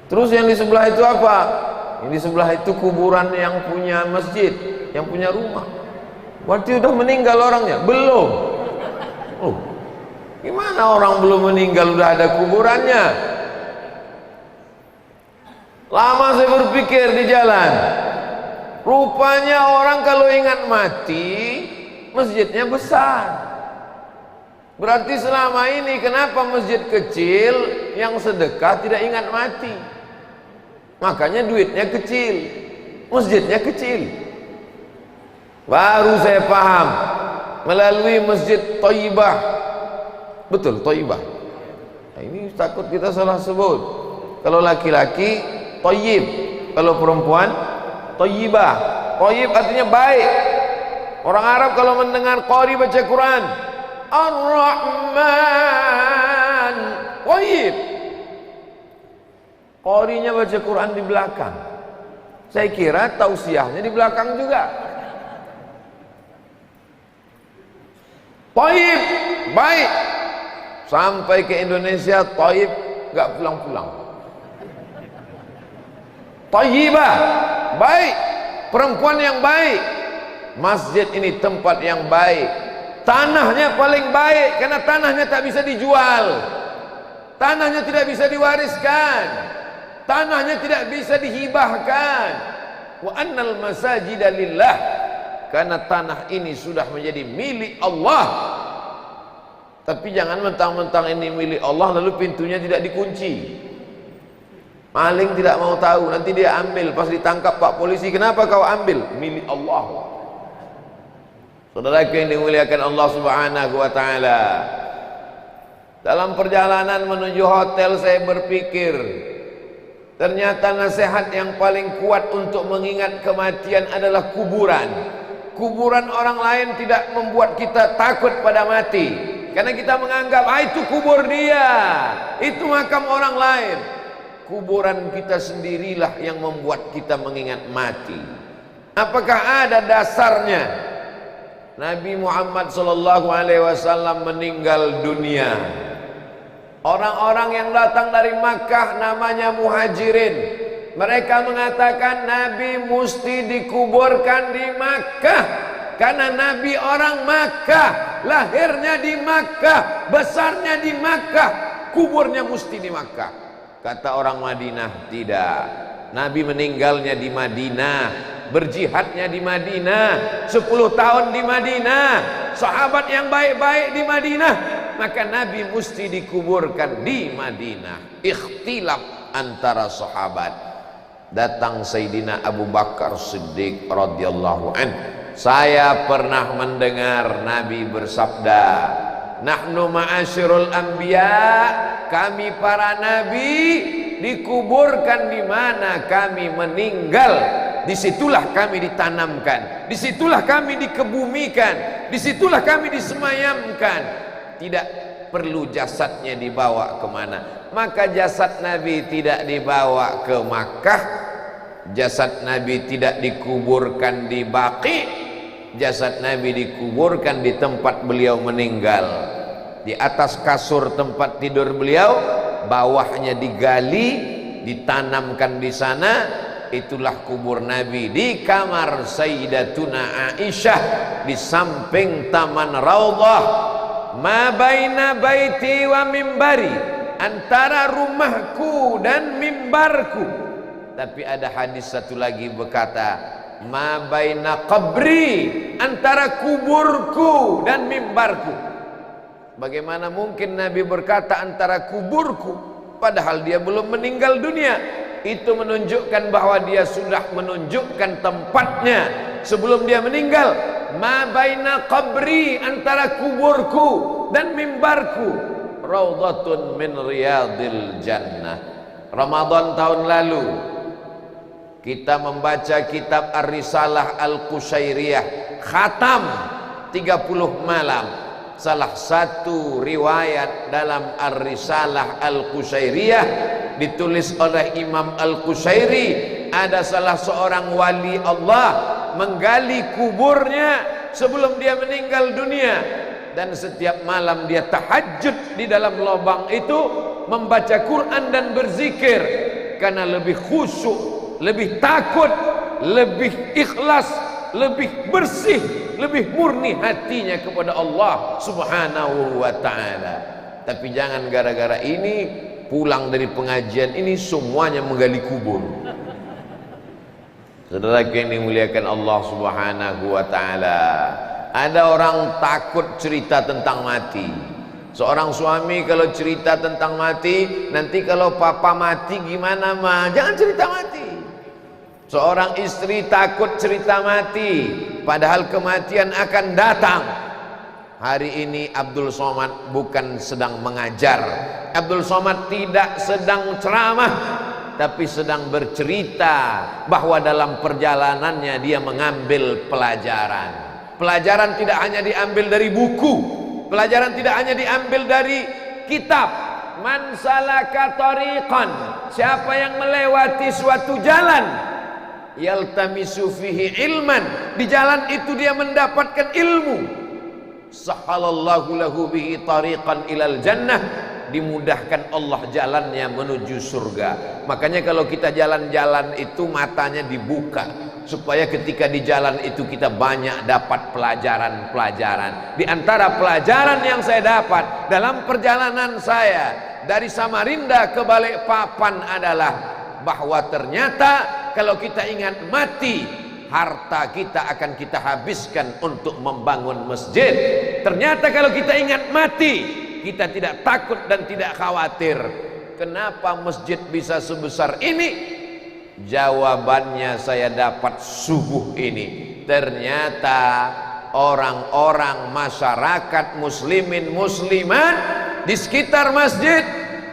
Terus yang di sebelah itu apa? Yang di sebelah itu kuburan yang punya masjid, yang punya rumah. Berarti udah meninggal orangnya? Belum. Oh, gimana orang belum meninggal udah ada kuburannya? Lama saya berpikir di jalan. Rupanya orang kalau ingat mati, masjidnya besar. Berarti selama ini kenapa masjid kecil yang sedekah tidak ingat mati? Makanya duitnya kecil, masjidnya kecil. Baru saya paham melalui masjid Thayyibah. Betul, Thayyibah. Nah, ini takut kita salah sebut. Kalau laki-laki Thayyib, kalau perempuan Thayyibah. Thayyib artinya baik. Orang Arab kalau mendengar qari baca Quran, Ar-Rahman Thayyib. Qarinya baca Quran di belakang. Saya kira tausiahnya di belakang juga. Thayyib, baik. Sampai ke Indonesia Thayyib gak pulang-pulang. Thayyibah, baik. Perempuan yang baik. Masjid ini tempat yang baik. Tanahnya paling baik karena tanahnya tak bisa dijual. Tanahnya tidak bisa diwariskan. Tanahnya tidak bisa dihibahkan. Wa annal masajida lillah. Karena tanah ini sudah menjadi milik Allah. Tapi jangan mentang-mentang ini milik Allah lalu pintunya tidak dikunci. Maling tidak mau tahu, nanti dia ambil. Pas ditangkap Pak Polisi, kenapa kau ambil? Milik Allah. Saudaraku yang dimuliakan Allah Subhanahu wa taala. Dalam perjalanan menuju hotel saya berpikir, ternyata nasihat yang paling kuat untuk mengingat kematian adalah kuburan. Kuburan orang lain tidak membuat kita takut pada mati, karena kita menganggap itu kubur dia, itu makam orang lain. Kuburan kita sendirilah yang membuat kita mengingat mati. Apakah ada dasarnya? Nabi Muhammad SAW meninggal dunia. Orang-orang yang datang dari Makkah namanya Muhajirin. Mereka mengatakan Nabi mesti dikuburkan di Makkah, karena Nabi orang Makkah, lahirnya di Makkah, besarnya di Makkah, kuburnya mesti di Makkah. Kata orang Madinah, tidak. Nabi meninggalnya di Madinah, berjihadnya di Madinah, 10 tahun di Madinah, sahabat yang baik-baik di Madinah, maka Nabi mesti dikuburkan di Madinah. Ikhtilaf antara sahabat. Datang Sayyidina Abu Bakar Siddiq radhiyallahu an. Saya pernah mendengar Nabi bersabda, nahnu ma'asyirul anbiya, kami para nabi dikuburkan di mana kami meninggal, disitulah kami ditanamkan, disitulah kami dikebumikan, disitulah kami disemayamkan. Tidak perlu jasadnya dibawa kemana. Maka jasad Nabi tidak dibawa ke Makkah, jasad Nabi tidak dikuburkan di Baqi, jasad Nabi dikuburkan di tempat beliau meninggal, di atas kasur tempat tidur beliau, bawahnya digali, ditanamkan di sana. Itulah kubur Nabi di kamar Sayyidatuna Aisyah, di samping taman Raudhah. Ma baina baiti wa mimbari, antara rumahku dan mimbarku. Tapi ada hadis satu lagi berkata, ma baina qabri, antara kuburku dan mimbarku. Bagaimana mungkin Nabi berkata antara kuburku, padahal dia belum meninggal dunia? Itu menunjukkan bahwa dia sudah menunjukkan tempatnya sebelum dia meninggal. Ma baina qabri, antara kuburku dan mimbarku, raudhatun min riyadil jannah. Ramadan tahun lalu kita membaca kitab Ar-Risalah Al-Qushairiyah, khatam 30 malam. Salah satu riwayat dalam Ar-Risalah Al-Qushairiyah ditulis oleh Imam Al-Qushairi, ada salah seorang wali Allah menggali kuburnya sebelum dia meninggal dunia, dan setiap malam dia tahajud di dalam lubang itu, membaca Quran dan berzikir. karena lebih khusyuk, lebih takut, lebih ikhlas, lebih bersih, lebih murni hatinya kepada Allah Subhanahu wa ta'ala. Tapi jangan gara-gara ini pulang dari pengajian ini semuanya menggali kubur. Saudara yang dimuliakan Allah Subhanahu wa ta'ala, ada orang takut cerita tentang mati. Seorang suami kalau cerita tentang mati, nanti kalau papa mati gimana ma? Jangan cerita mati. Seorang istri takut cerita mati, padahal kematian akan datang. Hari ini Abdul Somad bukan sedang mengajar, Abdul Somad tidak sedang ceramah, tapi sedang bercerita bahwa dalam perjalanannya dia mengambil pelajaran. Pelajaran tidak hanya diambil dari buku, pelajaran tidak hanya diambil dari kitab. Man salaka tariqan, siapa yang melewati suatu jalan, yaltamisu fihi ilman, di jalan itu dia mendapatkan ilmu, sahalallahu lahu bihi tariqan ilal jannah, dimudahkan Allah jalannya menuju surga. Makanya kalau kita jalan-jalan itu matanya dibuka, supaya ketika di jalan itu kita banyak dapat pelajaran-pelajaran. Di antara pelajaran yang saya dapat dalam perjalanan saya dari Samarinda ke Balikpapan adalah bahwa ternyata kalau kita ingat mati, harta kita akan kita habiskan untuk membangun masjid. Ternyata kalau kita ingat mati, kita tidak takut dan tidak khawatir. Kenapa masjid bisa sebesar ini? Jawabannya saya dapat subuh ini. Ternyata orang-orang masyarakat muslimin muslimat di sekitar masjid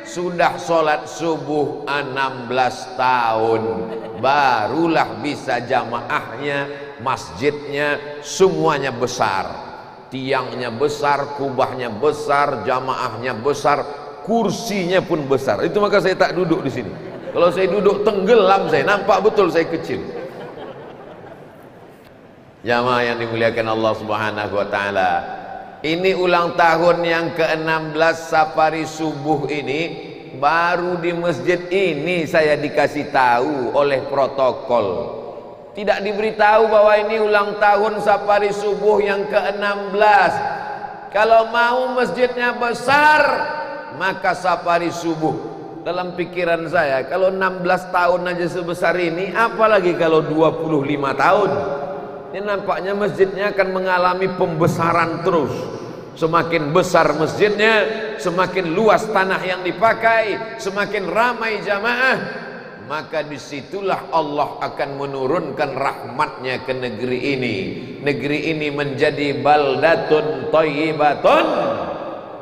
sudah sholat subuh 16 tahun, barulah bisa jamaahnya, masjidnya semuanya besar, tiangnya besar, kubahnya besar, jamaahnya besar, kursinya pun besar. Itu maka saya tak duduk di sini. Kalau saya duduk tenggelam, saya nampak betul saya kecil. Jamaah yang dimuliakan Allah Subhanahu wa ta'ala, ini ulang tahun yang ke-16 safari subuh ini. Baru di masjid ini saya dikasih tahu oleh protokol. Tidak diberitahu bahwa ini ulang tahun safari subuh yang ke-16. Kalau mau masjidnya besar, maka safari subuh. Dalam pikiran saya, kalau 16 tahun aja sebesar ini, apalagi kalau 25 tahun. Ini nampaknya masjidnya akan mengalami pembesaran terus. Semakin besar masjidnya, semakin luas tanah yang dipakai, semakin ramai jamaah, maka disitulah Allah akan menurunkan rahmatnya ke negeri ini. Negeri ini menjadi baldatun thayyibatun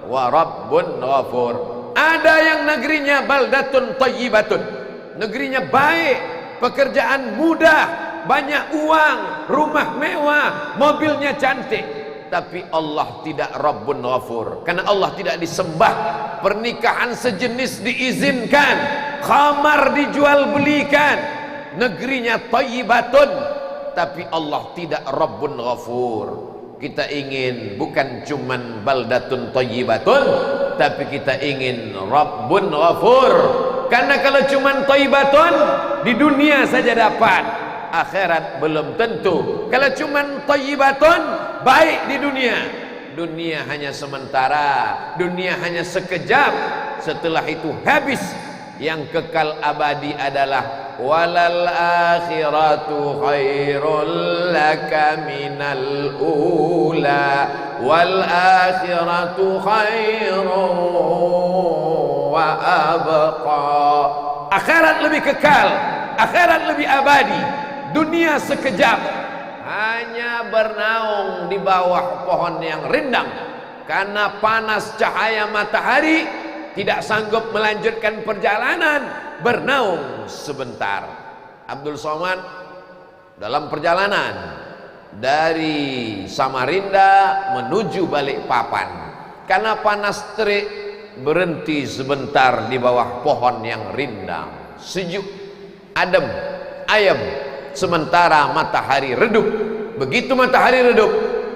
wa rabbun ghafur. Ada yang negerinya baldatun thayyibatun, negerinya baik, pekerjaan mudah, banyak uang, rumah mewah, mobilnya cantik, tapi Allah tidak Rabbun Ghafur, karena Allah tidak disembah. Pernikahan sejenis diizinkan, khamar dijual belikan, negerinya thayyibatun, tapi Allah tidak Rabbun Ghafur. Kita ingin bukan cuman baldatun thayyibatun, tapi kita ingin Rabbun Ghafur. Karena kalau cuman thayyibatun di dunia saja dapat, akhirat belum tentu. Kalau cuman thayyibatun baik di dunia, dunia hanya sementara, dunia hanya sekejap, setelah itu habis. Yang kekal abadi adalah walal akhiratu khairul laka minal ula wal akhiratu khairu wa abqa. Akhirat lebih kekal, akhirat lebih abadi. Dunia sekejap, hanya bernaung di bawah pohon yang rindang, karena panas cahaya matahari tidak sanggup melanjutkan perjalanan, bernaung sebentar. Abdul Somad dalam perjalanan dari Samarinda menuju Balikpapan, karena panas terik berhenti sebentar di bawah pohon yang rindang, sejuk, adem, ayem, sementara matahari redup. Begitu matahari redup,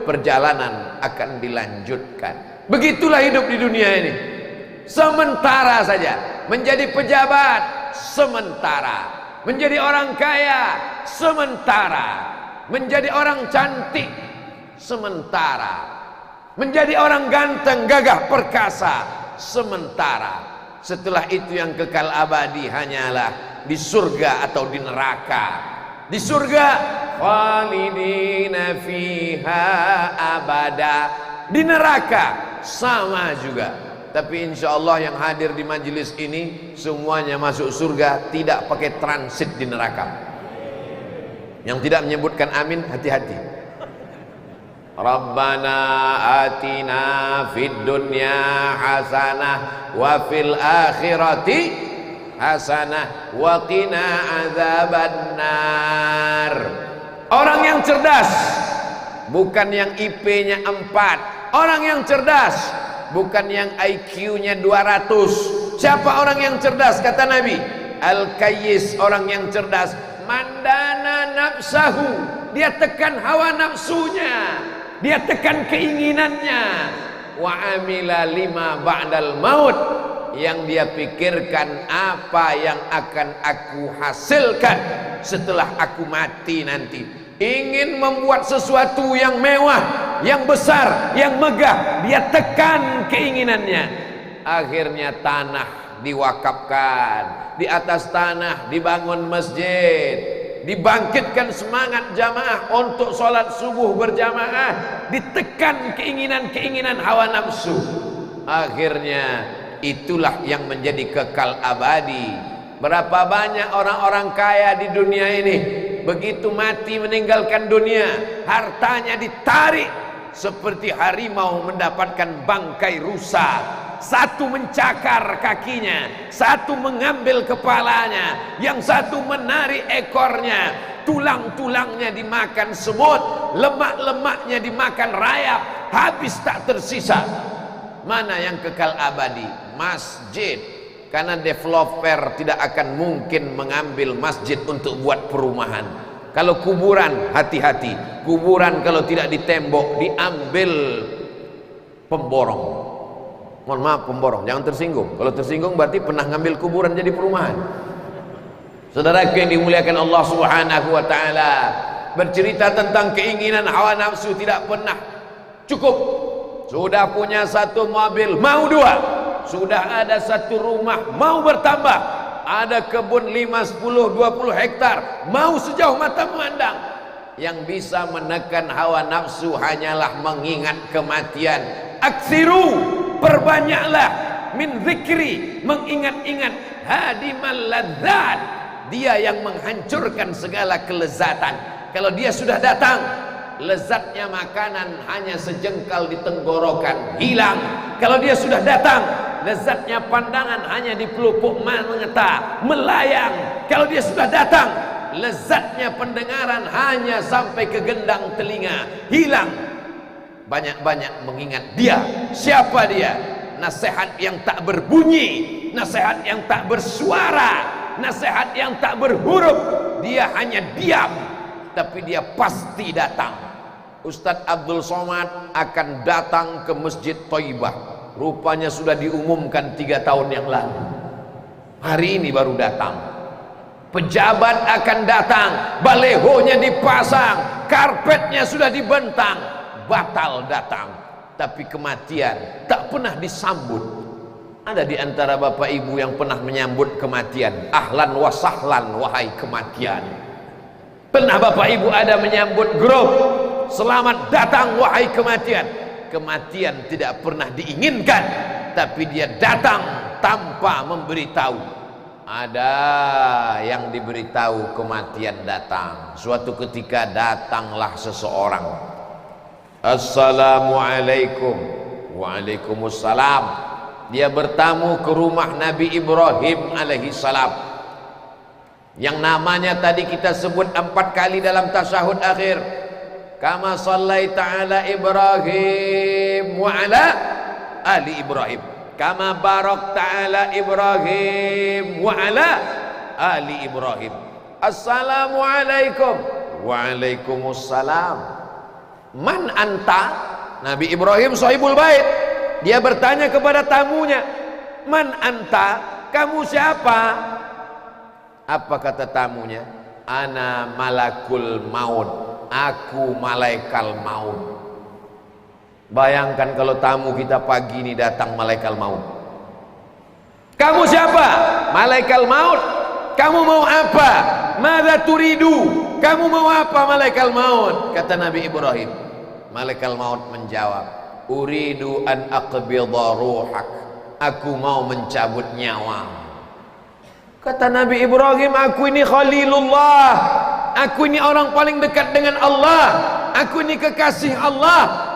perjalanan akan dilanjutkan. Begitulah hidup di dunia ini, sementara saja. Menjadi pejabat sementara. Menjadi orang kaya sementara. Menjadi orang cantik sementara. Menjadi orang ganteng, gagah, perkasa sementara. Setelah itu yang kekal abadi hanyalah di surga atau di neraka. Di surga khalidina fiha abada. Di neraka sama juga. Tapi insya Allah yang hadir di majelis ini semuanya masuk surga, tidak pakai transit di neraka. Yang tidak menyebutkan amin, hati-hati. Rabbana atina fid dunya hasanah wa fil akhirati hasanah wa qina adzabannar. Orang yang cerdas bukan yang IP-nya 4. Orang yang cerdas bukan yang IQ-nya 200. Siapa orang yang cerdas? Kata Nabi, Al-Kayyis, orang yang cerdas, mandana nafsahu, dia tekan hawa nafsunya, dia tekan keinginannya. Wa amila lima ba'dal maut, yang dia pikirkan apa yang akan aku hasilkan setelah aku mati nanti. Ingin membuat sesuatu yang mewah, yang besar, yang megah, dia tekan keinginannya. Akhirnya tanah diwakafkan, di atas tanah dibangun masjid, dibangkitkan semangat jamaah untuk sholat subuh berjamaah, ditekan keinginan-keinginan hawa nafsu. Akhirnya itulah yang menjadi kekal abadi. Berapa banyak orang-orang kaya di dunia ini, begitu mati meninggalkan dunia, hartanya ditarik seperti harimau mendapatkan bangkai rusa. Satu mencakar kakinya, satu mengambil kepalanya, yang satu menarik ekornya, tulang-tulangnya dimakan semut, lemak-lemaknya dimakan rayap, habis tak tersisa. Mana yang kekal abadi? Masjid. Karena developer tidak akan mungkin mengambil masjid untuk buat perumahan. Kalau kuburan, hati-hati. Kuburan kalau tidak ditembok, diambil pemborong. Mohon maaf, pemborong, jangan tersinggung. Kalau tersinggung berarti pernah ngambil kuburan jadi perumahan. Saudara yang dimuliakan Allah Subhanahu wa taala, bercerita tentang keinginan hawa nafsu tidak pernah cukup. Sudah punya satu mobil, mau dua. Sudah ada satu rumah, mau bertambah. Ada kebun 5, 10, 20 hektar, mau sejauh mata memandang. Yang bisa menekan hawa nafsu hanyalah mengingat kematian. Aksiru, perbanyaklah, min zikri, mengingat-ingat, hadimal ladzat, dia yang menghancurkan segala kelezatan. Kalau dia sudah datang, lezatnya makanan hanya sejengkal di tenggorokan, hilang. Kalau dia sudah datang, lezatnya pandangan hanya di pelupuk mata, melayang. Kalau dia sudah datang, lezatnya pendengaran hanya sampai ke gendang telinga, hilang. Banyak-banyak mengingat dia. Siapa dia? Nasihat yang tak berbunyi, nasihat yang tak bersuara, nasihat yang tak berhuruf. Dia hanya diam, tapi dia pasti datang. Ustadz Abdul Somad akan datang ke Masjid Thaibah. Rupanya sudah diumumkan 3 tahun yang lalu. Hari ini baru datang. Pejabat akan datang, balehonya dipasang, karpetnya sudah dibentang, batal datang. Tapi kematian tak pernah disambut. Ada di antara bapak ibu yang pernah menyambut kematian? Ahlan wa sahlan wahai kematian. Pernah bapak ibu ada menyambut grup? Selamat datang wahai kematian. Kematian tidak pernah diinginkan, tapi dia datang tanpa memberitahu. Ada yang diberitahu kematian datang. Suatu ketika datanglah seseorang. Assalamualaikum. Waalaikumsalam. Dia bertamu ke rumah Nabi Ibrahim alaihi salam, yang namanya tadi kita sebut 4 kali dalam tasyahud akhir. Kama sallaita ala Ibrahim wa ala ali Ibrahim, kama barakta ala Ibrahim wa ala ali Ibrahim. Assalamualaikum. Waalaikumsalam. Man anta? Nabi Ibrahim sahibul bait, dia bertanya kepada tamunya, man anta, kamu siapa? Apa kata tamunya? Ana malakul maut, aku malaikat maut. Bayangkan kalau tamu kita pagi ini datang malaikat maut. Kamu siapa? Malaikat maut. Kamu mau apa? Madza turidu? Kamu mau apa malaikat maut? Kata Nabi Ibrahim. Malaikat maut menjawab, uridu an aqbidha ruhak. Aku mau mencabut nyawa. Kata Nabi Ibrahim, aku ini Khalilullah, aku ini orang paling dekat dengan Allah, aku ini kekasih Allah.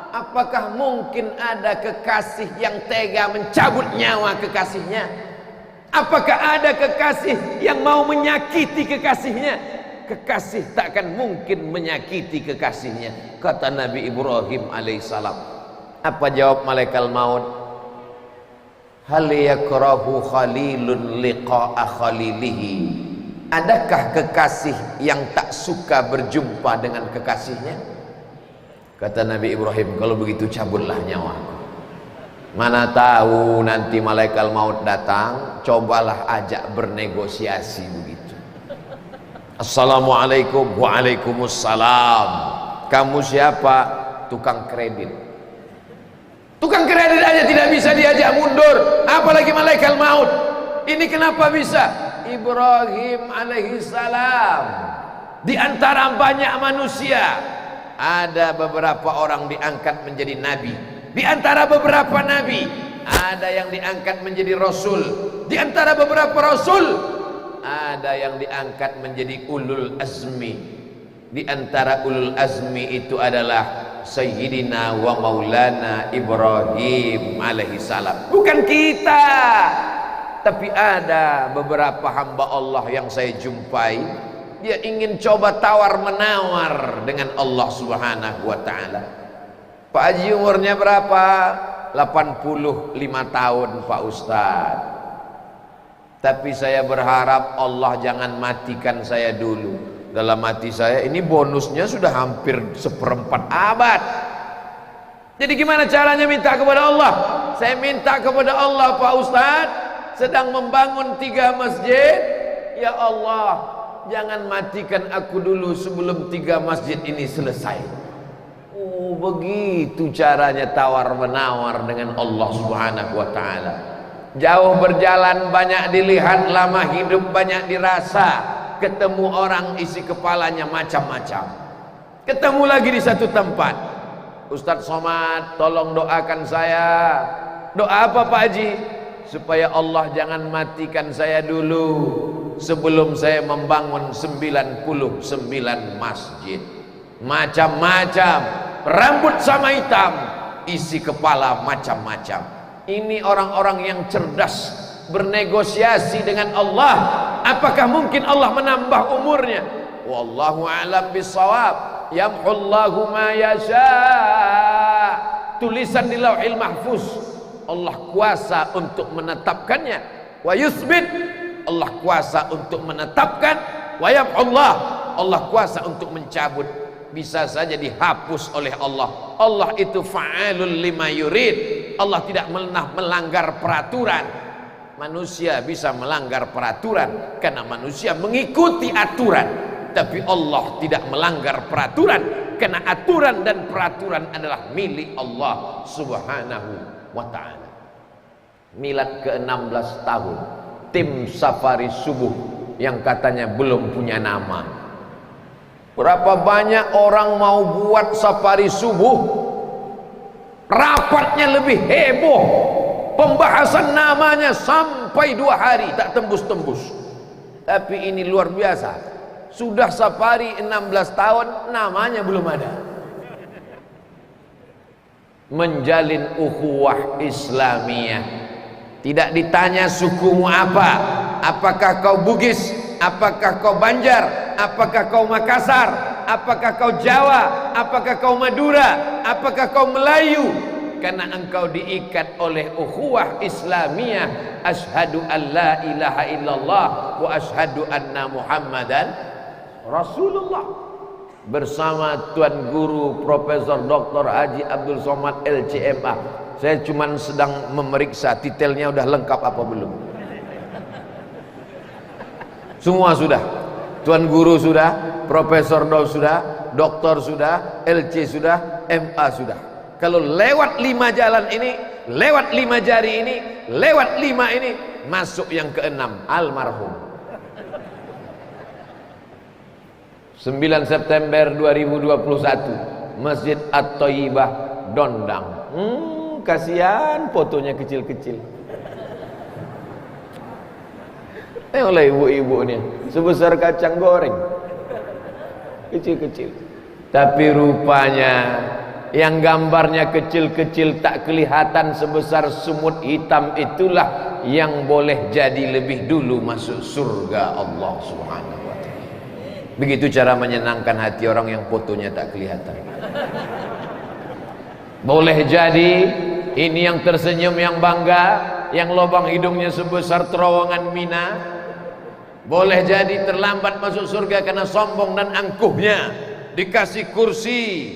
Apakah mungkin ada kekasih yang tega mencabut nyawa kekasihnya? Apakah ada kekasih yang mau menyakiti kekasihnya? Kekasih takkan mungkin menyakiti kekasihnya. Kata Nabi Ibrahim alaihissalam. Apa jawab malaikat maut? Hal yakrahu khalilun liqa'a khalilihi. Adakah kekasih yang tak suka berjumpa dengan kekasihnya? Kata Nabi Ibrahim, kalau begitu cabutlah nyawaku. Mana tahu nanti malaikat maut datang, cobalah ajak bernegosiasi begitu. Assalamualaikum. Waalaikumsalam. Kamu siapa? Tukang kredit. Tukang kredit aja tidak bisa diajak mundur, apalagi malaikat maut. Ini kenapa bisa? Ibrahim alaihissalam. Di antara banyak manusia, ada beberapa orang diangkat menjadi nabi. Di antara beberapa nabi, ada yang diangkat menjadi rasul. Di antara beberapa rasul, ada yang diangkat menjadi ulul azmi. Di antara ulul azmi itu adalah Sayyidina wa Maulana Ibrahim alaihissalam. Bukan kita, tapi ada beberapa hamba Allah yang saya jumpai, dia ingin coba tawar menawar dengan Allah subhanahu wa ta'ala. Pak Haji umurnya berapa? 85 tahun Pak Ustadz. Tapi saya berharap Allah jangan matikan saya dulu. Dalam hati saya, ini bonusnya sudah hampir 1/4 abad. Jadi gimana caranya minta kepada Allah? Saya minta kepada Allah, Pak Ustadz, sedang membangun 3 masjid. Ya Allah, jangan matikan aku dulu sebelum 3 masjid ini selesai. Oh, begitu caranya tawar menawar dengan Allah subhanahu wa ta'ala. Jauh berjalan banyak dilihat, lama hidup banyak dirasa. Ketemu orang isi kepalanya macam-macam. Ketemu lagi di satu tempat. Ustadz Somad, tolong doakan saya. Doa apa Pak Haji? Supaya Allah jangan matikan saya dulu sebelum saya membangun 99 masjid. Macam-macam, rambut sama hitam, isi kepala macam-macam. Ini orang-orang yang cerdas, bernegosiasi dengan Allah. Apakah mungkin Allah menambah umurnya? Wallahu a'lam bissawab. Yamhullahu ma yasha. Tulisan di Lauhil Mahfuz, Allah kuasa untuk menetapkannya. Wa yuthbit, Allah kuasa untuk menetapkan. Wa yamhullah, Allah kuasa untuk mencabut. Bisa saja dihapus oleh Allah. Allah itu fa'alul lima yurid. Allah tidak pernah melanggar peraturan. Manusia bisa melanggar peraturan karena manusia mengikuti aturan, tapi Allah tidak melanggar peraturan karena aturan dan peraturan adalah milik Allah subhanahu wa ta'ala. Milad ke-16 tahun, tim safari subuh yang katanya belum punya nama. Berapa banyak orang mau buat safari subuh, rapatnya lebih heboh, pembahasan namanya sampai 2 hari tak tembus-tembus. Tapi ini luar biasa, sudah safari 16 tahun namanya belum ada. Menjalin ukhuwah Islamiyah, tidak ditanya sukumu apa, apakah kau Bugis, apakah kau Banjar, apakah kau Makassar, apakah kau Jawa, apakah kau Madura, apakah kau Melayu. Karena engkau diikat oleh ukhuwah Islamiyah. Asyhadu an la ilaha illallah wa asyhadu anna Muhammadan Rasulullah. Bersama Tuan Guru Profesor Dr. Haji Abdul Somad LCMA. Saya cuma sedang memeriksa detailnya udah lengkap apa belum. Semua sudah. Tuan guru sudah, profesor sudah, doktor sudah, LC sudah, MA sudah. Kalau lewat 5 jalan ini, lewat 5 jari ini, lewat 5 ini, masuk yang ke-6, almarhum. 9 September 2021, Masjid At-Thayyibah, Dondang. Kasihan fotonya kecil-kecil. Oleh ibu-ibu ini sebesar kacang goreng, kecil-kecil. Tapi rupanya yang gambarnya kecil-kecil tak kelihatan sebesar semut hitam itulah yang boleh jadi lebih dulu masuk surga Allah Subhanahu wa ta'ala. Begitu cara menyenangkan hati orang yang fotonya tak kelihatan. Boleh jadi ini yang tersenyum yang bangga, yang lubang hidungnya sebesar terowongan Mina. Boleh jadi terlambat masuk surga karena sombong dan angkuhnya. Dikasih kursi,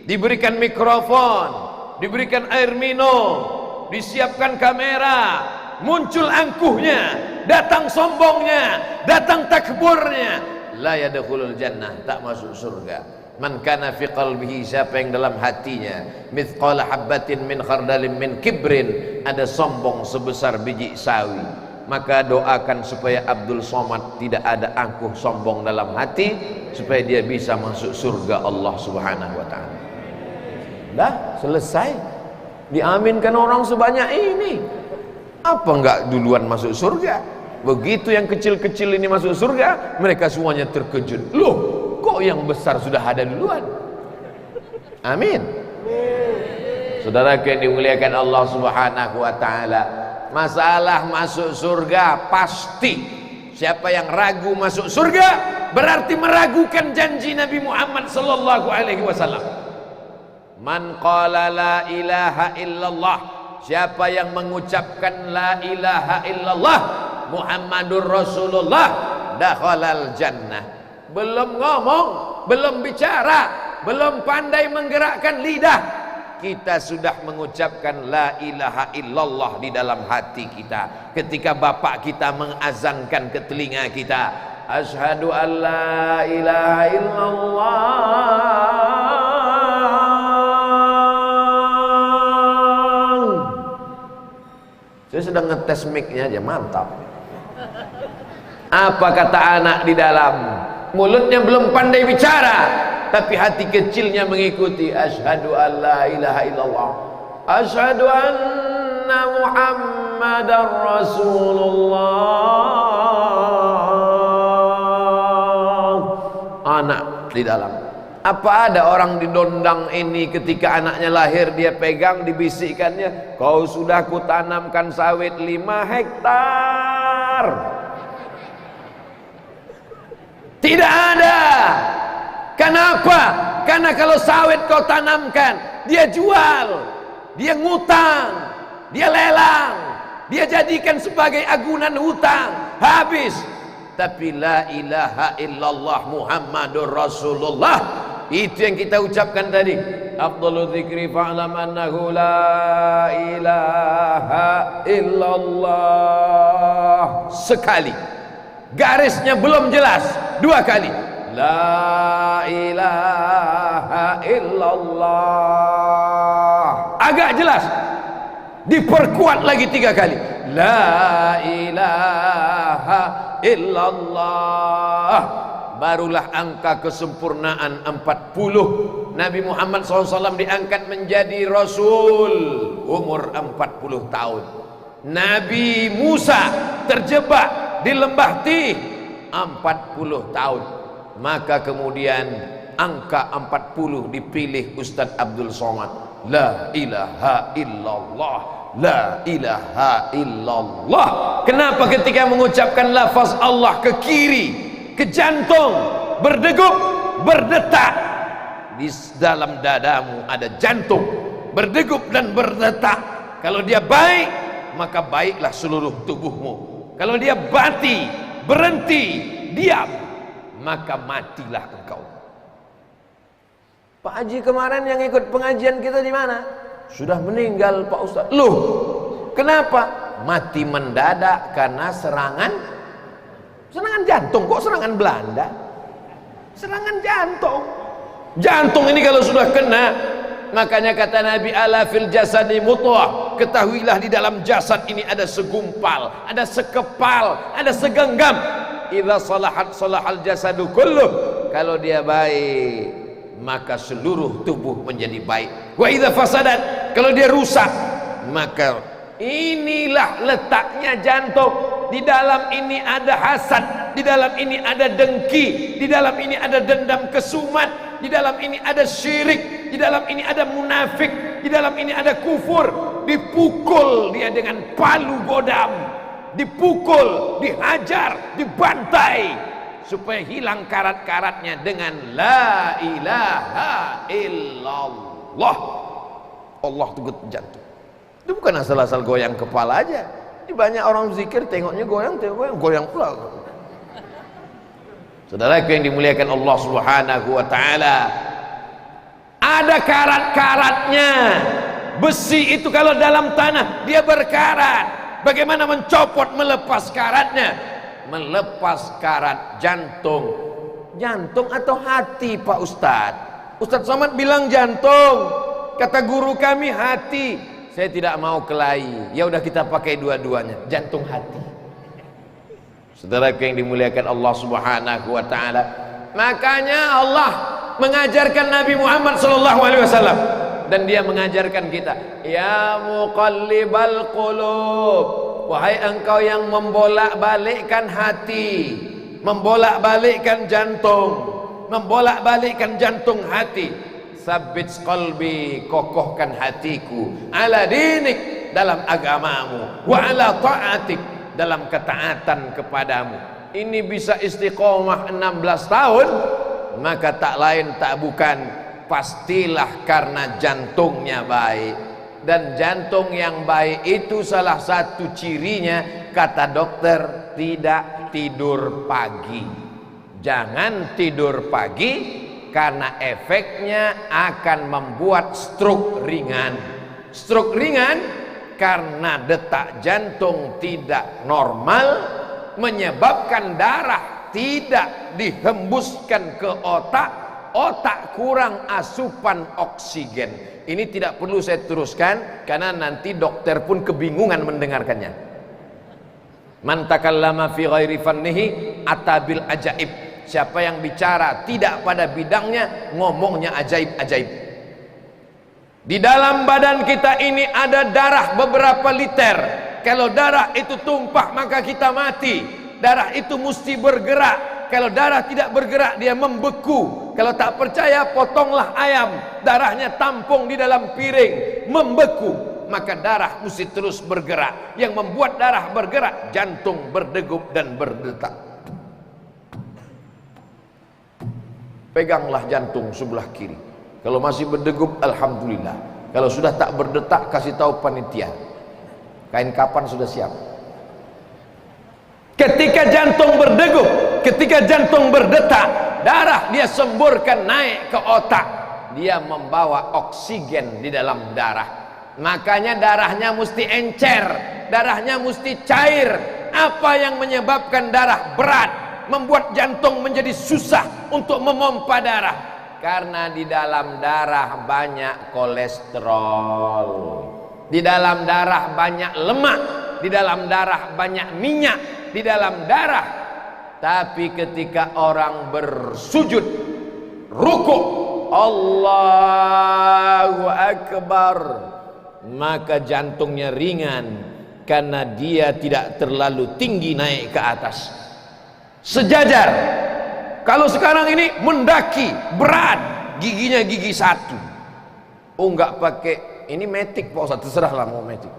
diberikan mikrofon, diberikan air minum, disiapkan kamera, muncul angkuhnya, datang sombongnya, datang takburnya. La yadkhulul jannah, tak masuk surga. Man kana fi qalbihi, siapa yang dalam hatinya mithqala habbatin min khardalin min kibrin, ada sombong sebesar biji sawi, maka doakan supaya Abdul Somad tidak ada angkuh sombong dalam hati, supaya dia bisa masuk surga Allah Subhanahu wa ta'ala. Dah selesai, diaminkan orang sebanyak ini. Apa enggak duluan masuk surga? Begitu yang kecil-kecil ini masuk surga, mereka semuanya terkejut. Loh, kok yang besar sudah ada duluan? Amin. Saudara yang dimuliakan Allah Subhanahu wa ta'ala, masalah masuk surga pasti. Siapa yang ragu masuk surga berarti meragukan janji Nabi Muhammad sallallahu alaihi wasallam. Man qala la ilaha illallah, siapa yang mengucapkan la ilaha illallah Muhammadur Rasulullah, dakhalal jannah. Belum ngomong, belum bicara, belum pandai menggerakkan lidah, kita sudah mengucapkan la ilaha illallah di dalam hati kita. Ketika bapak kita mengazankan ke telinga kita, asyhadu an la ilaha illallah, saya sedang ngetes mic-nya aja, mantap. Apa kata anak di dalam? Mulutnya belum pandai bicara, tapi hati kecilnya mengikuti. Asyhadu an la ilaha illallah, asyhadu anna Muhammadar Rasulullah. Anak di dalam. Apa ada orang di Dondang ini ketika anaknya lahir dia pegang, dibisikkannya, kau sudah kutanamkan sawit 5 hektar. Tidak ada. Kenapa? Karena kalau sawit kau tanamkan, dia jual, dia ngutang, dia lelang, dia jadikan sebagai agunan hutang, habis. Tapi la ilaha illallah Muhammadur Rasulullah, itu yang kita ucapkan tadi. Afdhalu dzikri fa'lam annahu la ilaha illallah. Sekali. Garisnya belum jelas. 2 kali. La ilaha illallah. Agak jelas. Diperkuat lagi 3 kali. La ilaha illallah. Barulah angka kesempurnaan 40. Nabi Muhammad SAW diangkat menjadi Rasul umur 40 tahun. Nabi Musa terjebak di lembah Tih 40 tahun. Maka kemudian angka 40 dipilih Ustadz Abdul Somad. La ilaha illallah, la ilaha illallah. Kenapa ketika mengucapkan lafaz Allah ke kiri, ke jantung, berdegup, berdetak? Di dalam dadamu ada jantung berdegup dan berdetak. Kalau dia baik, maka baiklah seluruh tubuhmu. Kalau dia mati, berhenti, diam, maka matilah engkau. Pak Haji kemarin yang ikut pengajian kita di mana? Sudah meninggal Pak Ustaz. Loh, kenapa? Mati mendadak karena serangan Serangan jantung, kok serangan Belanda? Serangan jantung. Jantung ini kalau sudah kena, makanya kata Nabi, ala fil jasadi mudghah, ketahuilah di dalam jasad ini ada segumpal, ada sekepal, ada segenggam. Idza salahat salahal jasadu kulluh, kalau dia baik maka seluruh tubuh menjadi baik. Wa idza fasadat, kalau dia rusak, maka inilah letaknya jantung. Di dalam ini ada hasad, di dalam ini ada dengki, di dalam ini ada dendam kesumat, di dalam ini ada syirik, di dalam ini ada munafik, di dalam ini ada kufur. Dipukul dia dengan palu godam, dipukul, dihajar, dibantai, supaya hilang karat-karatnya dengan la ilaha illallah. Allah itu jantung. Itu bukan asal-asal goyang kepala aja. Ini banyak orang zikir tengoknya goyang, goyang pula. Saudaraku yang dimuliakan Allah Subhanahu wa taala, ada karat-karatnya. Besi itu kalau dalam tanah dia berkarat. Bagaimana mencopot, melepas karatnya? Melepas karat jantung. Jantung atau hati, Pak Ustadz? Ustadz Somad bilang jantung, kata guru kami hati. Saya tidak mau kelahi. Ya udah kita pakai dua-duanya, jantung hati. Saudaraku yang dimuliakan Allah Subhanahu wa taala, makanya Allah mengajarkan Nabi Muhammad sallallahu alaihi wasallam, dan dia mengajarkan kita, ya muqallibal qulub, wahai engkau yang membolak-balikkan hati, membolak-balikkan jantung, membolak-balikkan jantung hati. Sabbit qalbi, kokohkan hatiku, ala dinik, dalam agamamu, wa ala ta'atik, dalam ketaatan kepadamu. Ini bisa istiqomah 16 tahun, maka tak lain tak bukan, pastilah karena jantungnya baik. Dan jantung yang baik itu salah satu cirinya, kata dokter, tidak tidur pagi. Jangan tidur pagi, karena efeknya akan membuat stroke ringan. Stroke ringan karena detak jantung tidak normal, menyebabkan darah tidak dihembuskan ke otak, otak kurang asupan oksigen. Ini tidak perlu saya teruskan karena nanti dokter pun kebingungan mendengarkannya. Man takallama fi ghairi fannihi atabil ajaib. Siapa yang bicara tidak pada bidangnya, ngomongnya ajaib-ajaib. Di dalam badan kita ini ada darah beberapa liter. Kalau darah itu tumpah maka kita mati. Darah itu mesti bergerak. Kalau darah tidak bergerak dia membeku. Kalau tak percaya potonglah ayam, darahnya tampung di dalam piring, membeku. Maka darah mesti terus bergerak. Yang membuat darah bergerak, jantung berdegup dan berdetak. Peganglah jantung sebelah kiri. Kalau masih berdegup, alhamdulillah. Kalau sudah tak berdetak, kasih tahu panitia. Kain kapan sudah siap. Ketika jantung berdegup, ketika jantung berdetak, darah dia semburkan naik ke otak. Dia membawa oksigen di dalam darah. Makanya darahnya mesti encer, darahnya mesti cair. Apa yang menyebabkan darah berat, membuat jantung menjadi susah untuk memompa darah? Karena di dalam darah banyak kolesterol, di dalam darah banyak lemak, di dalam darah banyak minyak, di dalam darah. Tapi ketika orang bersujud, rukuk, Allahu Akbar, maka jantungnya ringan karena dia tidak terlalu tinggi naik ke atas. Sejajar. Kalau sekarang ini mendaki berat, giginya gigi satu. Oh enggak pakai, ini metik Pak Ustaz, terserahlah mau metik.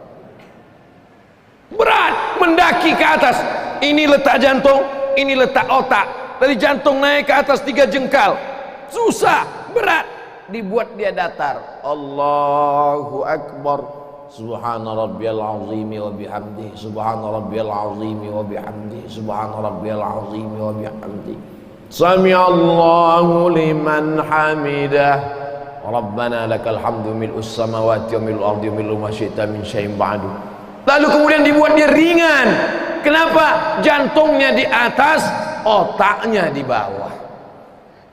Berat mendaki ke atas. Ini letak jantung, ini letak otak. Dari jantung naik ke atas 3 jengkal. Susah, berat. Dibuat dia datar. Allahu Akbar. Subhana rabbiyal azim wa bihamdihi. Subhana rabbiyal azim wa bihamdihi. Subhana rabbiyal azim wa bihamdihi. Sami'allahu liman hamidah. Rabbana lakal hamdu mil'us samawati wa mil'ul ardi wa mil'u ma syi'ta min syai'in ba'du. Lalu kemudian dibuat dia ringan. Kenapa? Jantungnya di atas, otaknya di bawah.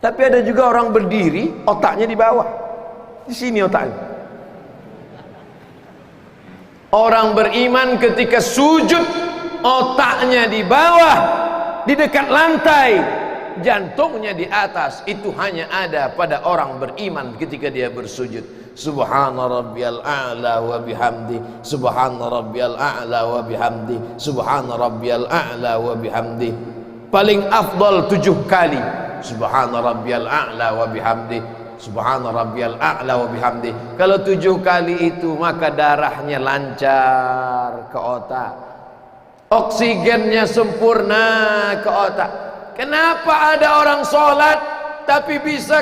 Tapi ada juga orang berdiri, otaknya di bawah. Di sini otaknya. Orang beriman ketika sujud, otaknya di bawah, di dekat lantai, jantungnya di atas. Itu hanya ada pada orang beriman ketika dia bersujud. Subhana rabbiyal a'la wa bihamdi, subhana rabbiyal a'la wa bihamdi, subhana rabbiyal a'la wa bihamdi. Paling afdal 7 kali. Subhana rabbiyal a'la wa bihamdi, subhana rabbiyal a'la wa bihamdi. Kalau 7 kali itu, maka darahnya lancar ke otak, oksigennya sempurna ke otak. Kenapa ada orang sholat tapi bisa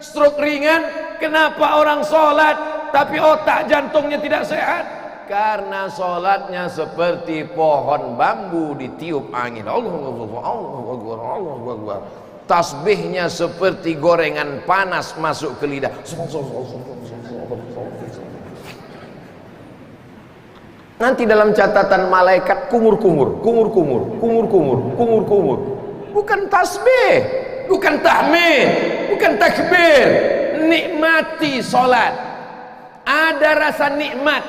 stroke ringan? Kenapa orang sholat tapi otak jantungnya tidak sehat? Karena sholatnya seperti pohon bambu ditiup angin. Allahu Akbar. Tasbihnya seperti gorengan panas masuk ke lidah. Nanti dalam catatan malaikat kumur-kumur. Bukan tasbih, bukan tahmid, bukan takbir. Nikmati sholat. Ada rasa nikmat,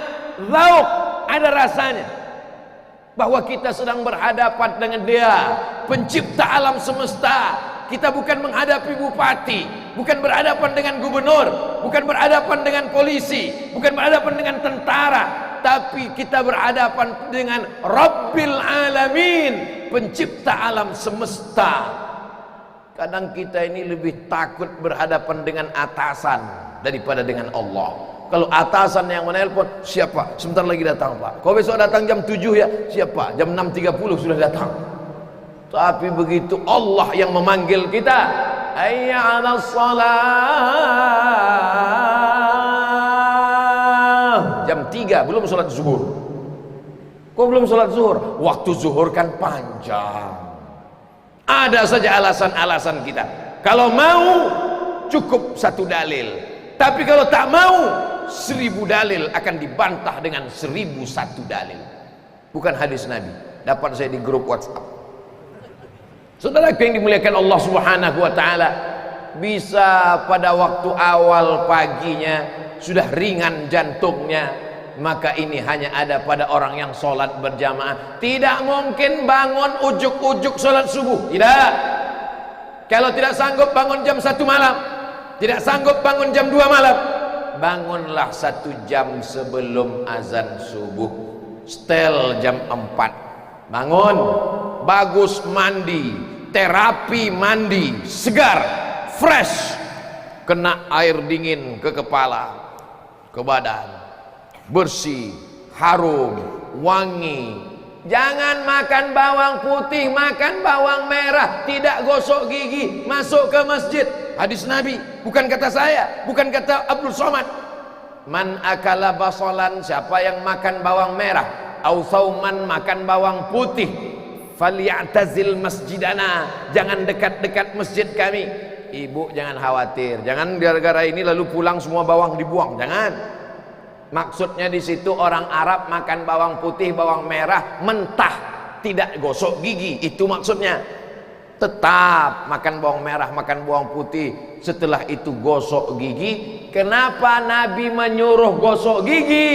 lauk, ada rasanya. Bahwa kita sedang berhadapan dengan Dia, pencipta alam semesta. Kita bukan menghadapi bupati, bukan berhadapan dengan gubernur, bukan berhadapan dengan polisi, bukan berhadapan dengan tentara, tapi kita berhadapan dengan Rabbil Alamin, pencipta alam semesta. Kadang kita ini lebih takut berhadapan dengan atasan daripada dengan Allah. Kalau atasan yang menelpon, siapa? Sebentar lagi datang, Pak. Kau besok datang jam 7 ya? Siapa? Jam 6.30 sudah datang. Tapi begitu Allah yang memanggil kita, hayya 'alas shalah. Jam 3 belum sholat zuhur. Kok belum sholat zuhur? Waktu zuhur kan panjang. Ada saja alasan-alasan kita. Kalau mau cukup 1 dalil, tapi kalau tak mau 1000 dalil akan dibantah dengan 1001 dalil. Bukan hadis Nabi, dapat saya di grup WhatsApp. Saudara yang dimuliakan Allah Subhanahu wa taala, bisa pada waktu awal paginya sudah ringan jantungnya, maka ini hanya ada pada orang yang sholat berjamaah. Tidak mungkin bangun ujuk-ujuk sholat subuh, tidak. Kalau tidak sanggup bangun jam 1 malam, tidak sanggup bangun jam 2 malam, bangunlah 1 jam sebelum azan subuh. Setel jam 4, bangun, bagus, mandi, terapi mandi, segar, fresh, kena air dingin ke kepala, ke badan, bersih, harum, wangi. Jangan makan bawang putih, makan bawang merah, tidak gosok gigi, masuk ke masjid. Hadis Nabi, bukan kata saya, bukan kata Abdul Somad. Man akala basalan, siapa yang makan bawang merah, au sauman, makan bawang putih, falyatazil masjidana, jangan dekat-dekat masjid kami. Ibu jangan khawatir, jangan gara-gara ini lalu pulang semua bawang dibuang, jangan. Maksudnya di situ orang Arab makan bawang putih, bawang merah mentah, tidak gosok gigi, itu maksudnya. Tetap makan bawang merah, makan bawang putih, setelah itu gosok gigi. Kenapa Nabi menyuruh gosok gigi?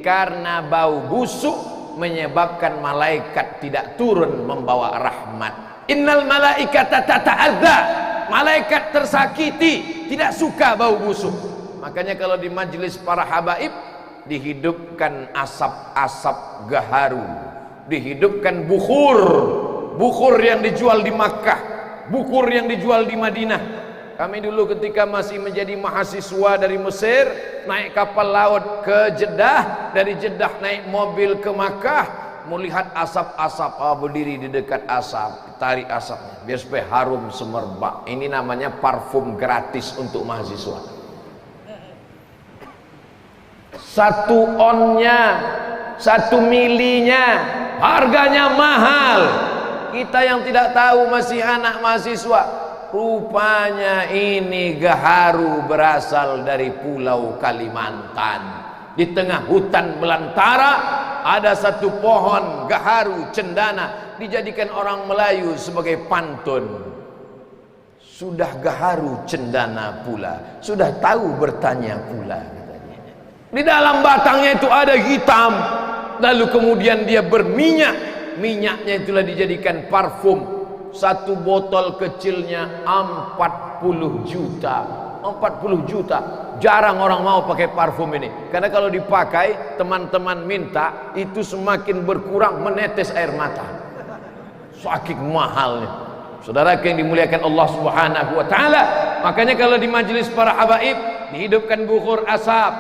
Karena bau busuk menyebabkan malaikat tidak turun membawa rahmat. Innal malaikata tata'adza, malaikat tersakiti, tidak suka bau busuk. Makanya kalau di majelis para habaib dihidupkan asap-asap gaharu, dihidupkan bukhur yang dijual di Makkah, bukhur yang dijual di Madinah. Kami dulu ketika masih menjadi mahasiswa dari Mesir, naik kapal laut ke Jeddah, dari Jeddah naik mobil ke Makkah, melihat asap-asap, berdiri di dekat asap, tarik asapnya biar supaya harum semerbak. Ini namanya parfum gratis untuk mahasiswa. 1 onnya, 1 milinya, harganya mahal. Kita yang tidak tahu masih anak mahasiswa, rupanya ini gaharu berasal dari Pulau Kalimantan. Di tengah hutan belantara ada satu pohon gaharu cendana dijadikan orang Melayu sebagai pantun. Sudah gaharu cendana pula, sudah tahu bertanya pula, katanya. Di dalam batangnya itu ada hitam, lalu kemudian dia berminyak. Minyaknya itulah dijadikan parfum. Satu botol kecilnya 40 juta. 40 juta. Jarang orang mau pakai parfum ini, karena kalau dipakai teman-teman minta itu semakin berkurang menetes air mata, saking mahalnya. Saudara yang dimuliakan Allah Subhanahu wa taala, makanya kalau di majelis para habaib dihidupkan bukhur asap,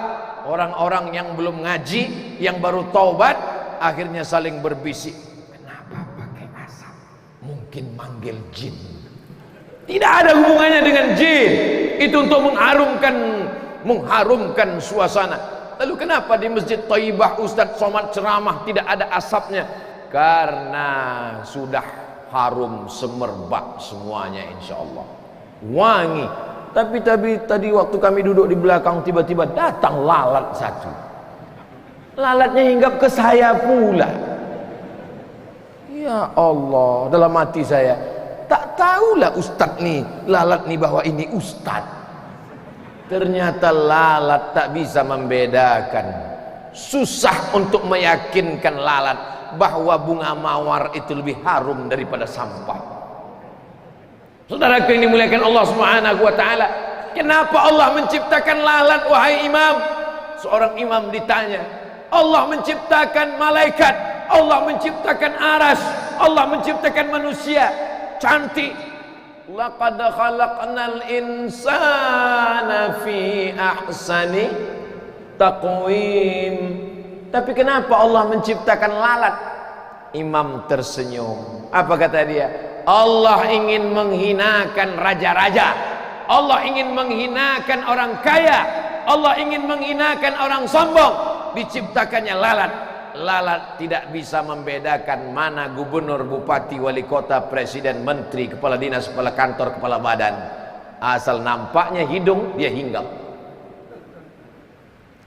orang-orang yang belum ngaji, yang baru taubat, akhirnya saling berbisik, kenapa pakai asap? Mungkin manggil jin. Tidak ada hubungannya dengan jin, itu untuk mengharumkan suasana. Lalu kenapa di Masjid Thayyibah Ustadz Somad ceramah tidak ada asapnya? Karena sudah harum semerbak semuanya, insya Allah wangi. Tapi tadi waktu kami duduk di belakang, tiba-tiba datang lalat satu. Lalatnya hinggap ke saya pula. Ya Allah, dalam hati saya, tak tahulah Ustadz nih, lalat nih bahwa ini Ustadz. Ternyata lalat tak bisa membedakan. Susah untuk meyakinkan lalat bahwa bunga mawar itu lebih harum daripada sampah. Saudara yang dimuliakan Allah Subhanahu wa taala, kenapa Allah menciptakan lalat wahai imam? Seorang imam ditanya, Allah menciptakan malaikat, Allah menciptakan aras, Allah menciptakan manusia cantik. Laqad khalaqnal insana fi ahsani taqwim. Tapi kenapa Allah menciptakan lalat? Imam tersenyum. Apa kata dia? Allah ingin menghinakan raja-raja, Allah ingin menghinakan orang kaya, Allah ingin menghinakan orang sombong. Diciptakannya lalat. Lalat tidak bisa membedakan mana gubernur, bupati, wali kota, presiden, menteri, kepala dinas, kepala kantor, kepala badan. Asal nampaknya hidung, dia hinggap.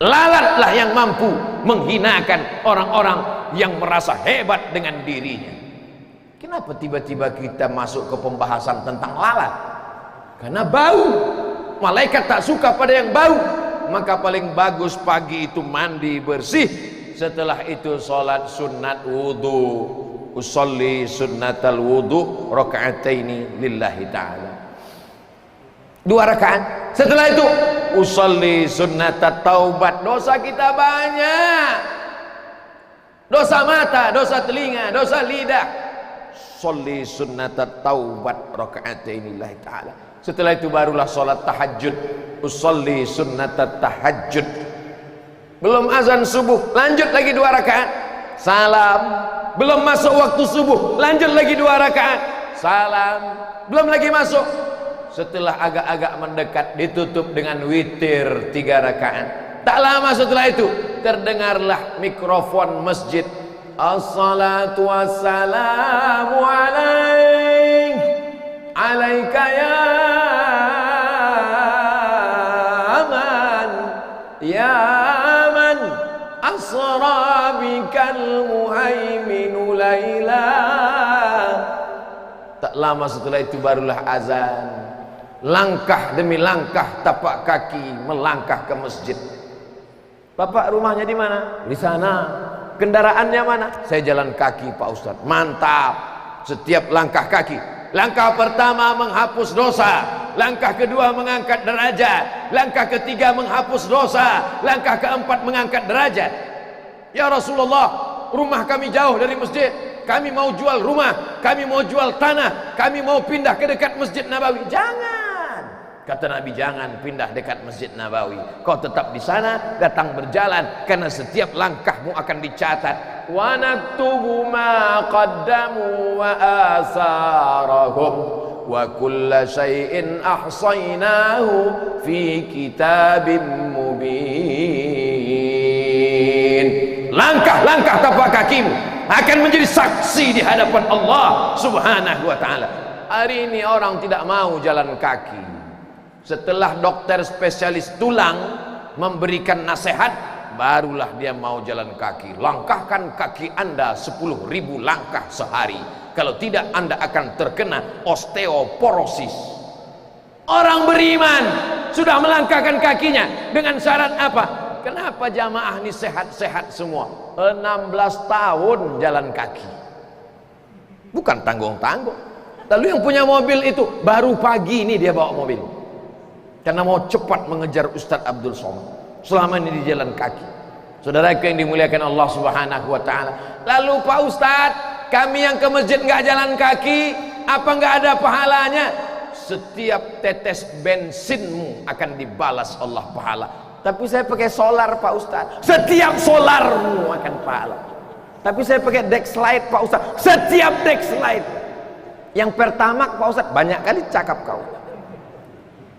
Lalatlah yang mampu menghinakan orang-orang yang merasa hebat dengan dirinya. Kenapa tiba-tiba kita masuk ke pembahasan tentang lalat? Karena bau. Malaikat tak suka pada yang bau. Maka paling bagus pagi itu mandi bersih. Setelah itu salat sunat wudu. Usolli sunnatal wudu raka'ataini lillahi ta'ala. 2 rakaat. Setelah itu usolli sunnatat taubat. Dosa kita banyak. Dosa mata, dosa telinga, dosa lidah. Sholli sunnatat taubat raka'ataini lillahi ta'ala. Setelah itu barulah salat tahajud. Usolli sunnatat tahajud. Belum azan subuh, lanjut lagi 2 rakaat. Salam. Belum masuk waktu subuh, lanjut lagi 2 rakaat. Salam. Belum lagi masuk. Setelah agak-agak mendekat, ditutup dengan witir 3 rakaat. Tak lama setelah itu terdengarlah mikrofon masjid. Assalatu wassalamu alaik, alaika ya man, ya man asra bikal muhaiminu laila. Tak lama setelah itu barulah azan. Langkah demi langkah tapak kaki melangkah ke masjid. Bapak rumahnya di mana? Di sana. Kendaraannya mana? Saya jalan kaki Pak Ustadz. Mantap. Setiap langkah kaki. Langkah pertama menghapus dosa. Langkah kedua mengangkat derajat. Langkah ketiga menghapus dosa. Langkah keempat mengangkat derajat. Ya Rasulullah, rumah kami jauh dari masjid. Kami mau jual rumah. Kami mau jual tanah. Kami mau pindah ke dekat Masjid Nabawi. Jangan. Kata Nabi, jangan pindah dekat Masjid Nabawi. Kau tetap di sana, datang berjalan, karena setiap langkahmu akan dicatat. Wa naktubu ma qaddamu wa asarahum wa kulla syai'in ahsaynahu fi kitabim mubin. Langkah-langkah tapak kakimu akan menjadi saksi di hadapan Allah Subhanahu wa ta'ala. Hari ini orang tidak mau jalan kaki. Setelah dokter spesialis tulang memberikan nasihat, barulah dia mau jalan kaki. Langkahkan kaki Anda 10.000 langkah sehari, kalau tidak Anda akan terkena osteoporosis. Orang beriman sudah melangkahkan kakinya dengan syarat apa? Kenapa jamaah ini sehat-sehat semua? 16 tahun jalan kaki, bukan tanggung-tanggung. Lalu yang punya mobil itu baru pagi ini dia bawa mobil, karena mau cepat mengejar Ustadz Abdul Somad. Selama ini di jalan kaki. Saudara yang dimuliakan Allah Subhanahu wa ta'ala. Lalu Pak Ustadz, kami yang ke masjid nggak jalan kaki, apa nggak ada pahalanya? Setiap tetes bensinmu akan dibalas Allah pahala. Tapi saya pakai solar Pak Ustadz, setiap solarmu akan pahala. Tapi saya pakai Dexlite Pak Ustadz, setiap Dexlite. Yang pertama Pak Ustadz, banyak kali cakap kau.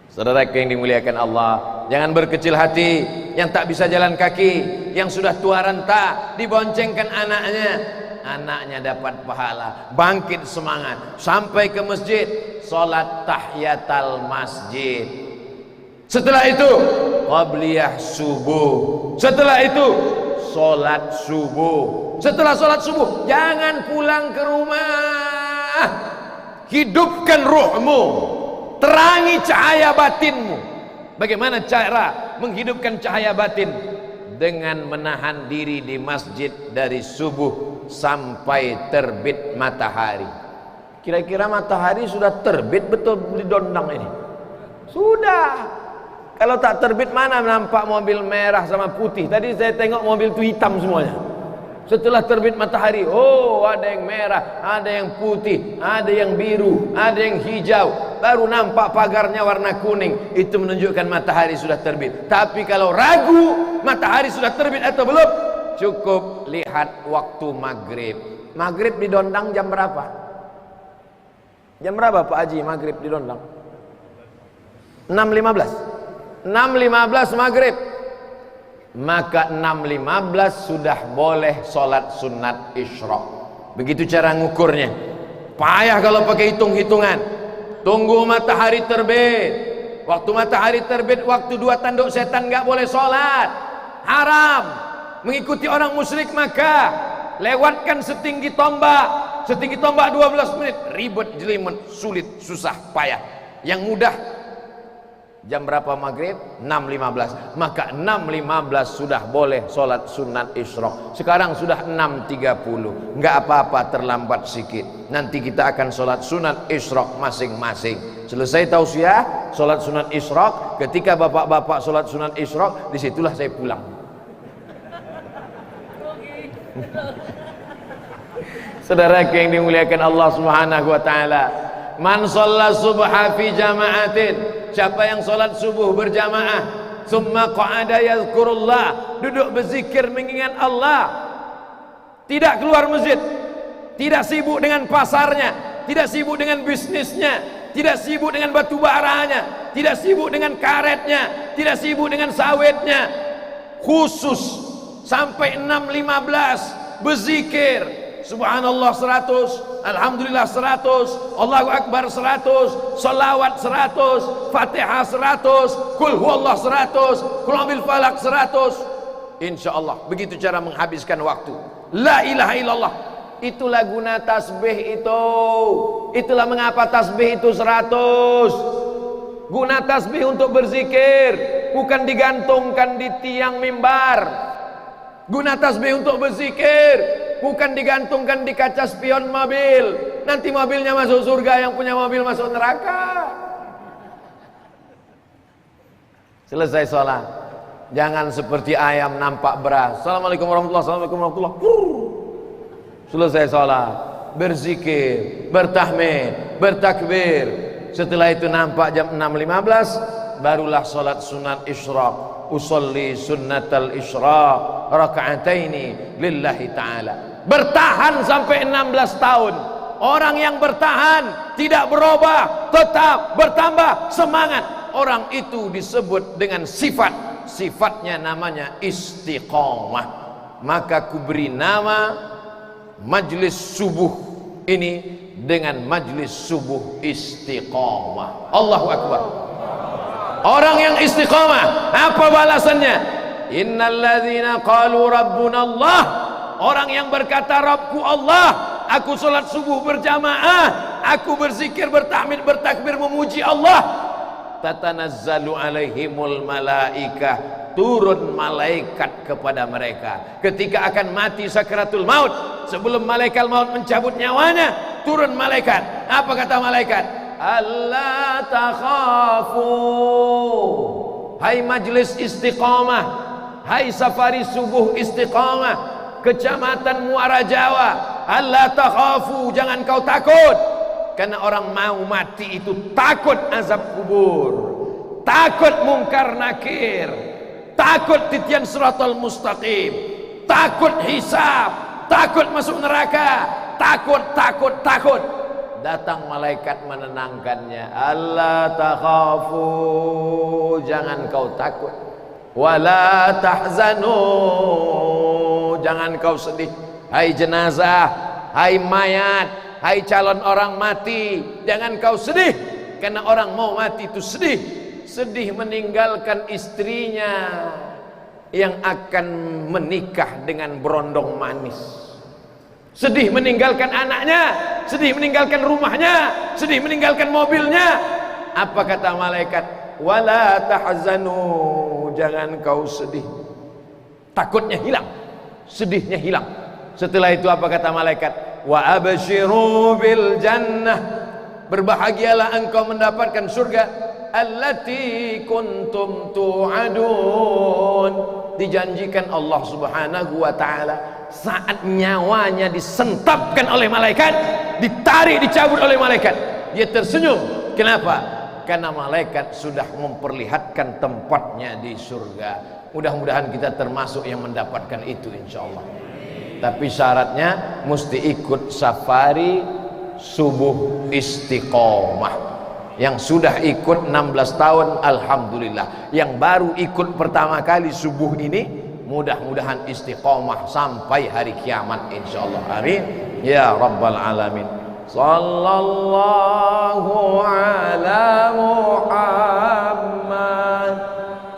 Saudara yang dimuliakan Allah, jangan berkecil hati. Yang tak bisa jalan kaki, yang sudah tua renta, diboncengkan anaknya dapat pahala. Bangkit semangat, sampai ke masjid, sholat tahiyatul masjid. Setelah itu qabliyah subuh. Setelah itu sholat subuh. Setelah sholat subuh jangan pulang ke rumah, hidupkan ruhmu, terangi cahaya batinmu. Bagaimana cara menghidupkan cahaya batin? Dengan menahan diri di masjid dari subuh sampai terbit matahari. Kira-kira matahari sudah terbit betul di Dondang ini? Sudah. Kalau tak terbit mana nampak mobil merah sama putih? Tadi saya tengok mobil itu hitam semuanya. Setelah terbit matahari, oh ada yang merah, ada yang putih, ada yang biru, ada yang hijau, baru nampak pagarnya warna kuning. Itu menunjukkan matahari sudah terbit. Tapi kalau ragu matahari sudah terbit atau belum, cukup lihat waktu maghrib. Maghrib di Dondang jam berapa? Jam berapa Pak Haji maghrib di Dondang? 6.15. 6.15 maghrib. Maka 6.15 sudah boleh sholat sunat isyraq. Begitu cara ngukurnya. Payah kalau pakai hitung-hitungan. Tunggu matahari terbit. Waktu matahari terbit, waktu 2 tanduk setan nggak boleh sholat, haram. Mengikuti orang musyrik Makkah, lewatkan setinggi tombak 12 menit, ribet, jelimet, sulit, susah, payah. Yang mudah jam berapa maghrib? 6.15. Maka 6.15 sudah boleh sholat sunat isyraq. Sekarang sudah 6.30. Enggak apa-apa, terlambat sedikit. Nanti kita akan sholat sunat isyraq masing-masing. Selesai tausiah, sholat sunat isyraq. Ketika bapak-bapak sholat sunat isyraq, disitulah saya pulang. Saudara yang dimuliakan Allah Subhanahu wa ta'ala, man shalla subha fi jama'atin, siapa yang sholat subuh berjamaah, summa qa'ada yazkurullah, duduk berzikir mengingat Allah, tidak keluar masjid, tidak sibuk dengan pasarnya, tidak sibuk dengan bisnisnya, tidak sibuk dengan batu baranya, tidak sibuk dengan karetnya, tidak sibuk dengan sawitnya, khusus sampai 6.15 berzikir. Subhanallah 100, Alhamdulillah 100, Allahu Akbar 100, Salawat 100, Fatihah 100, Qul huwallah 100, Qul a'udzu falaq 100. Insyaallah begitu cara menghabiskan waktu. La ilaha illallah, itulah guna tasbih itu. Itulah mengapa tasbih itu 100. Guna tasbih untuk berzikir, bukan digantungkan di tiang mimbar. Guna tasbih untuk berzikir, bukan digantungkan di kaca spion mobil. Nanti mobilnya masuk surga, yang punya mobil masuk neraka. Selesai sholat, jangan seperti ayam nampak beras. Assalamualaikum warahmatullahi wabarakatuh. Assalamualaikum warahmatullahi wabarakatuh. Selesai sholat, berzikir, bertahmid, bertakbir. Setelah itu nampak jam 6.15, barulah sholat sunat isyraq. Usolli sunnatal isyraq raka'ataini lillahi ta'ala. Bertahan sampai 16 tahun. Orang yang bertahan, tidak berubah, tetap bertambah semangat, orang itu disebut dengan sifat. Sifatnya namanya istiqamah. Maka kuberi nama majlis subuh ini dengan majlis subuh istiqamah. Allahu Akbar. Orang yang istiqamah, apa balasannya? innalladzina qalu rabbuna Allah, orang yang berkata Rabbku Allah, aku salat subuh berjamaah, aku berzikir, bertahmid, bertakbir, memuji Allah, tatanazzalu alaihimul malaikah, turun malaikat kepada mereka ketika akan mati sakaratul maut. Sebelum malaikat maut mencabut nyawanya, turun malaikat. Apa kata malaikat? Allah takhafu, hai majlis istiqamah, hai safari subuh istiqamah, kecamatan Muara Jawa, Allah takhafu, jangan kau takut. Karena orang mau mati itu takut azab kubur, takut mungkar nakir, takut titian siratal mustaqim, takut hisab, takut masuk neraka, takut. Datang malaikat menenangkannya. Allah takhafu, jangan kau takut. Wala tahzanu, jangan kau sedih. Hai jenazah, hai mayat, hai calon orang mati, jangan kau sedih. Karena orang mau mati itu sedih. Sedih meninggalkan istrinya yang akan menikah dengan berondong manis, sedih meninggalkan anaknya, sedih meninggalkan rumahnya, sedih meninggalkan mobilnya. Apa kata malaikat? Wala tahzanu, jangan kau sedih. Takutnya hilang, sedihnya hilang. Setelah itu apa kata malaikat? Wa abshiru bil jannah, berbahagialah engkau mendapatkan surga allati kuntum tu'adun, dijanjikan Allah Subhanahu wa taala saat nyawanya disentapkan oleh malaikat, ditarik, dicabut oleh malaikat, dia tersenyum. Kenapa? Karena malaikat sudah memperlihatkan tempatnya di surga. Mudah-mudahan kita termasuk yang mendapatkan itu insyaallah. Tapi syaratnya mesti ikut safari subuh istiqomah. Yang sudah ikut 16 tahun alhamdulillah, yang baru ikut pertama kali subuh ini mudah-mudahan istiqomah sampai hari kiamat insyaallah. Amin ya rabbal alamin. Sallallahu ala Muhammad,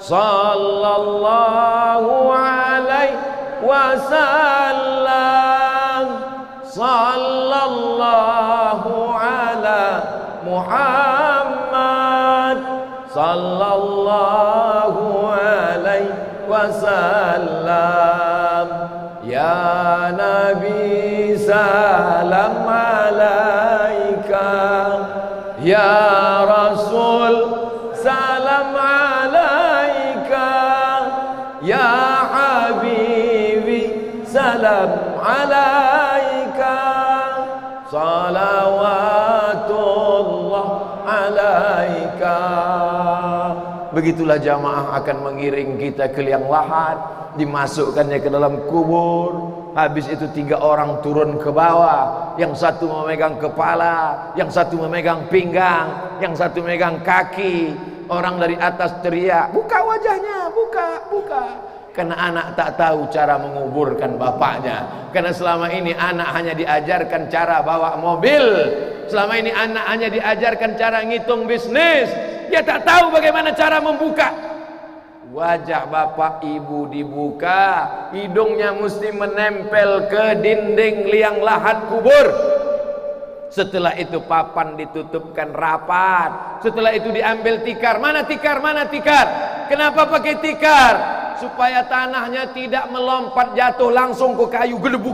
sallallahu alaihi wasallam, sallallahu ala Muhammad, sallallahu alaihi wasallam. Ya Nabi salam alaika, ya Rasul salam alaika, ya Habibi salam alaika, salawatullah alaika. Begitulah jamaah akan mengiring kita ke liang lahat, dimasukkannya ke dalam kubur. Habis itu 3 orang turun ke bawah, yang satu memegang kepala, yang satu memegang pinggang, yang satu memegang kaki. Orang dari atas teriak, buka wajahnya, buka. Karena anak tak tahu cara menguburkan bapaknya. Karena selama ini anak hanya diajarkan cara bawa mobil, selama ini anak hanya diajarkan cara ngitung bisnis. Dia tak tahu bagaimana cara membuka. Wajah bapak ibu dibuka, hidungnya mesti menempel ke dinding liang lahat kubur. Setelah itu papan ditutupkan rapat. Setelah itu diambil tikar. Mana tikar? Mana tikar? Kenapa pakai tikar? Supaya tanahnya tidak melompat jatuh langsung ke kayu, gelebu.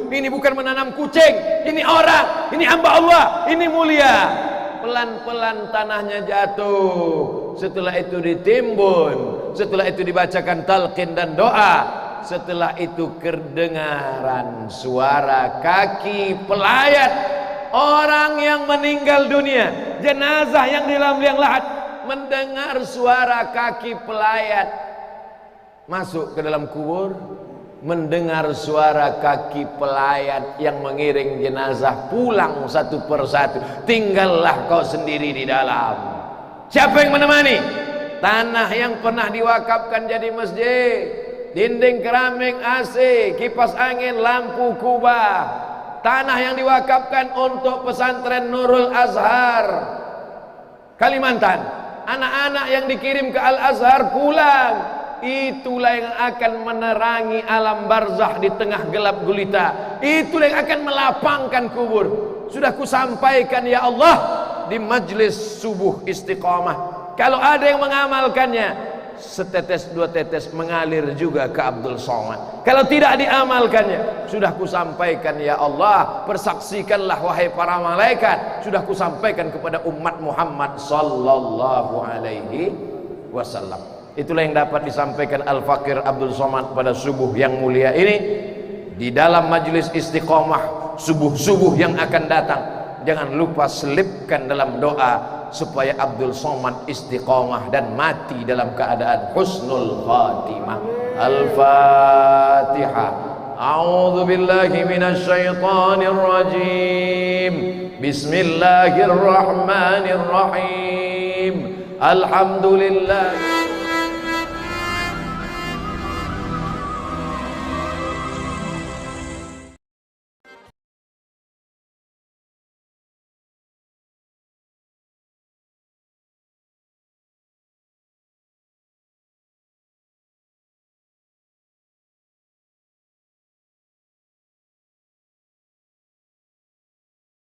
Ini bukan menanam kucing, ini orang, ini hamba Allah, ini mulia. Pelan-pelan tanahnya jatuh. Setelah itu ditimbun, setelah itu dibacakan talqin dan doa. Setelah itu kedengaran suara kaki pelayat orang yang meninggal dunia, jenazah yang di dalam liang lahat mendengar suara kaki pelayat masuk ke dalam kubur, mendengar suara kaki pelayat yang mengiring jenazah pulang satu persatu. Tinggallah kau sendiri di dalam. Siapa yang menemani? Tanah yang pernah diwakafkan jadi masjid, dinding keramik AC, kipas angin, lampu kubah. Tanah yang diwakafkan untuk pesantren Nurul Azhar Kalimantan. Anak-anak yang dikirim ke Al Azhar pulang. itulah yang akan menerangi alam barzah di tengah gelap gulita. Itulah yang akan melapangkan kubur. Sudah kusampaikan ya Allah di majlis subuh istiqamah. Kalau ada yang mengamalkannya, setetes dua tetes mengalir juga ke Abdul Somad. Kalau tidak diamalkannya, sudah kusampaikan ya Allah, persaksikanlah wahai para malaikat, sudah kusampaikan kepada umat Muhammad sallallahu alaihi wasallam. Itulah yang dapat disampaikan Al-Fakir Abdul Somad pada subuh yang mulia ini. Di dalam majlis istiqomah subuh-subuh yang akan datang, jangan lupa selipkan dalam doa supaya Abdul Somad istiqomah dan mati dalam keadaan husnul khatimah. Al-Fatihah. A'udzu billahi minasy syaithanir rajim. Bismillahirrahmanirrahim. Alhamdulillah.